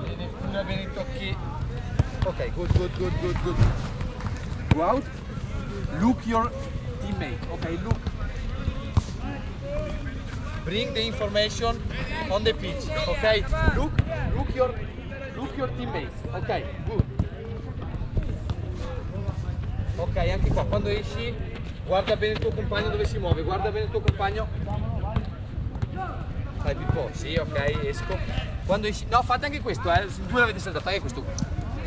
Bene, cura bene i tocchi. Ok, good. Go out. Look your teammate. Ok, look. Bring the information on the pitch. Ok, look your teammate. Ok, good. Ok, anche qua, quando esci, guarda bene il tuo compagno dove si muove, guarda bene il tuo compagno. Fai Pippo, sì, ok, esco. Quando esci, no, fate anche questo, due l'avete saltato, anche questo.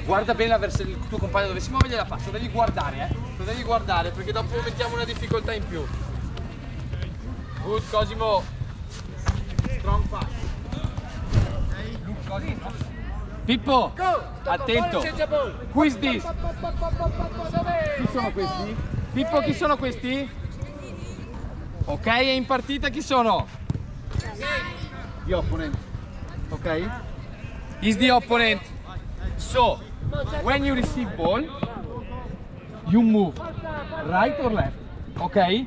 Guarda bene il tuo compagno dove si muove, gliela passo, devi guardare, lo devi guardare perché dopo mettiamo una difficoltà in più. Good, Cosimo. Strong pass. Look, Cosimo. Pippo, attento. Who is this? Chi sono questi? Pippo, chi sono questi? Ok, è in partita, chi sono? The opponent. Ok? Is the opponent. So, when you receive ball, you move right or left. Ok?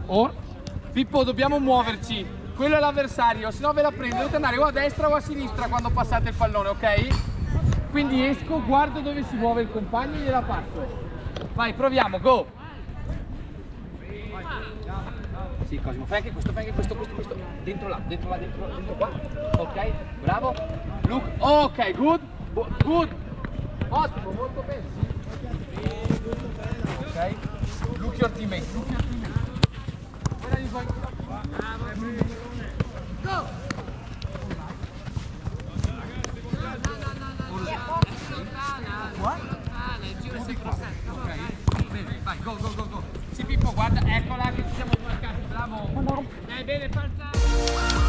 Or, Pippo, dobbiamo muoverci. Quello è l'avversario, se no ve la prendo. Dovete andare o a destra o a sinistra quando passate il pallone, ok? Quindi esco, guardo dove si muove il compagno e gliela passo. Vai, proviamo, go! Sì, Cosimo, fai anche questo. Dentro là, dentro qua. Ok, bravo. Look, ok, good. Ottimo, molto bene. Ok, look your teammate. Where are you going? Go! What? Ok, bene, vai, go. Sì, Pippo, guarda, eccola che ci siamo marcati, bravo. Bene, falsa.